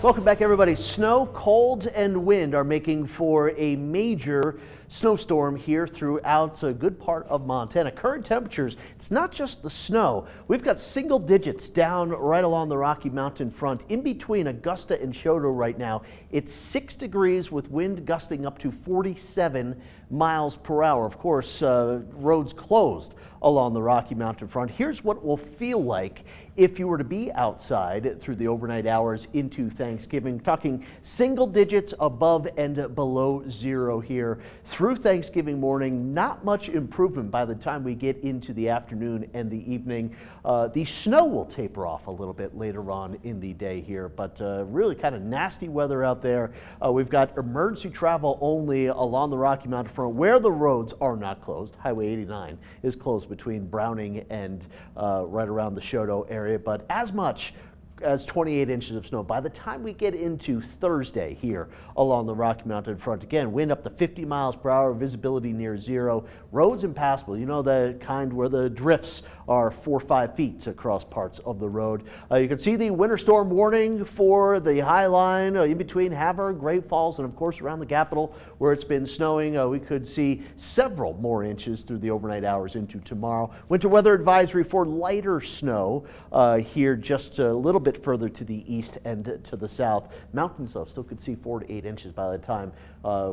Welcome back, everybody. Snow, cold, and wind are making for a major snowstorm here throughout a good part of Montana. Current temperatures, it's not just the snow. We've got single digits down right along the Rocky Mountain front. In between Augusta and Choteau right now, it's 6 degrees with wind gusting up to 47 miles per hour. Of course, roads closed along the Rocky Mountain front. Here's what it will feel like if you were to be outside through the overnight hours into Thanksgiving. Talking single digits above and below zero here through Thanksgiving morning. Not much improvement by the time we get into the afternoon and the evening. The snow will taper off a little bit later on in the day here, but really kind of nasty weather out there. We've got emergency travel only along the Rocky Mountain front where the roads are not closed. Highway 89 is closed between Browning and right around the Choteau area, but as much as 28 inches of snow by the time we get into Thursday here along the Rocky Mountain front. Again, wind up to 50 miles per hour, visibility near zero, roads impassable. You know, the kind where the drifts are 4 or 5 feet across parts of the road. You can see the winter storm warning for the High Line in between Havre, Great Falls, and of course around the capital where it's been snowing. We could see several more inches through the overnight hours into tomorrow. Winter weather advisory for lighter snow here just a little bit further to the east and to the south. Mountains though still could see 4 to 8 inches by the time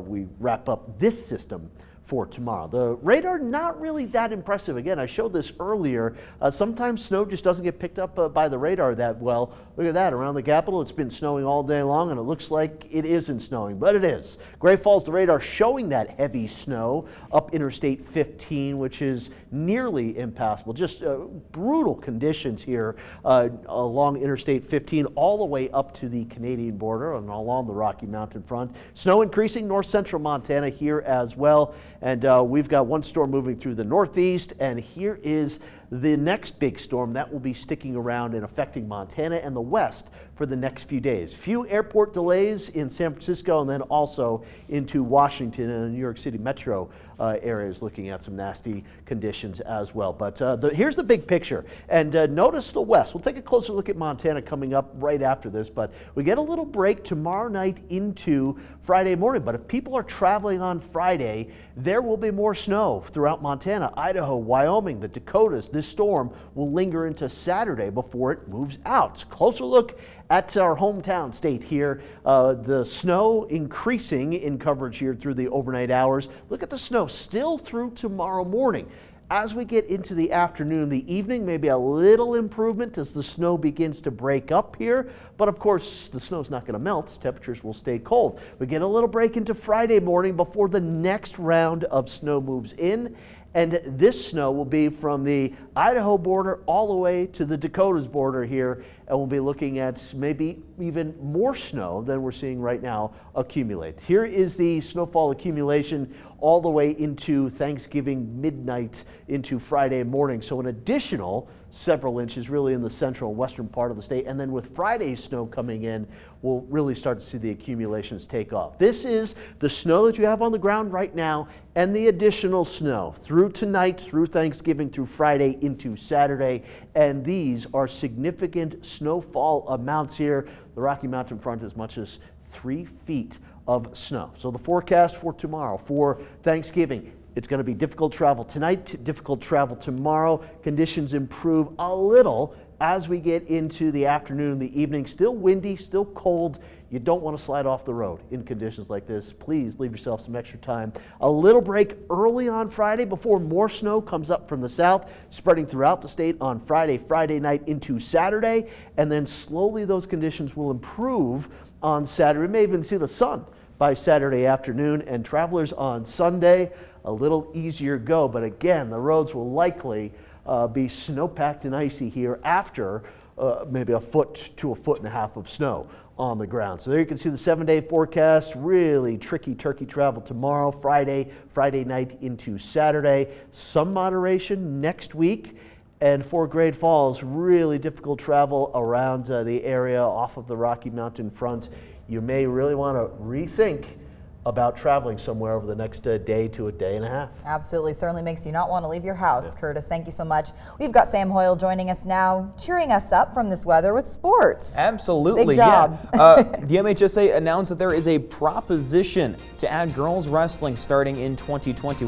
we wrap up this system for tomorrow. The radar not really that impressive. Again, I showed this earlier. Sometimes snow just doesn't get picked up by the radar that well. Look at that, around the capital it's been snowing all day long and it looks like it isn't snowing, but it is. Great Falls, the radar showing that heavy snow up Interstate 15, which is nearly impassable. Just brutal conditions here along Interstate 15 all the way up to the Canadian border and along the Rocky Mountain front. Snow increasing north central Montana here as well. And we've got one storm moving through the northeast, and here is the next big storm that will be sticking around and affecting Montana and the west for the next few days. Few airport delays in San Francisco and then also into Washington and the New York City metro areas, looking at some nasty conditions as well. But here's the big picture, and notice the west. We'll take a closer look at Montana coming up right after this, but we get a little break tomorrow night into Friday morning. But if people are traveling on Friday, there will be more snow throughout Montana, Idaho, Wyoming, the Dakotas. This storm will linger into Saturday before it moves out. Closer look at our hometown state here. The snow increasing in coverage here through the overnight hours. Look at the snow still through tomorrow morning. As we get into the afternoon, the evening, maybe a little improvement as the snow begins to break up here. But of course, the snow's not going to melt. Temperatures will stay cold. We get a little break into Friday morning before the next round of snow moves in. And this snow will be from the Idaho border all the way to the Dakotas border here. And we'll be looking at maybe even more snow than we're seeing right now accumulate. Here is the snowfall accumulation all the way into Thanksgiving midnight into Friday morning. So an additional several inches really in the central and western part of the state. And then with Friday's snow coming in, we'll really start to see the accumulations take off. This is the snow that you have on the ground right now and the additional snow through tonight, through Thanksgiving, through Friday into Saturday. And these are significant snowfall amounts here. The Rocky Mountain front as much as 3 feet of snow. So the forecast for tomorrow, for Thanksgiving, it's going to be difficult travel tonight, difficult travel tomorrow. Conditions improve a little as we get into the afternoon and the evening. Still windy, still cold. You don't want to slide off the road in conditions like this. Please leave yourself some extra time. A little break early on Friday before more snow comes up from the south, spreading throughout the state on Friday night into Saturday. And then slowly those conditions will improve on Saturday. We may even see the sun by Saturday afternoon, and travelers on Sunday, a little easier go. But again, the roads will likely be snow-packed and icy here after maybe a foot to a foot and a half of snow on the ground. So there you can see the 7-day forecast. Really tricky turkey travel tomorrow, Friday night into Saturday. Some moderation next week. And for Great Falls, really difficult travel around the area off of the Rocky Mountain front. You may really want to rethink about traveling somewhere over the next day to a day and a half. Absolutely. Certainly makes you not want to leave your house. Curtis, thank you so much. We've got Sam Hoyle joining us now, cheering us up from this weather with sports. Absolutely. Big job. Yeah. The MHSA announced that there is a proposition to add girls wrestling starting in 2020.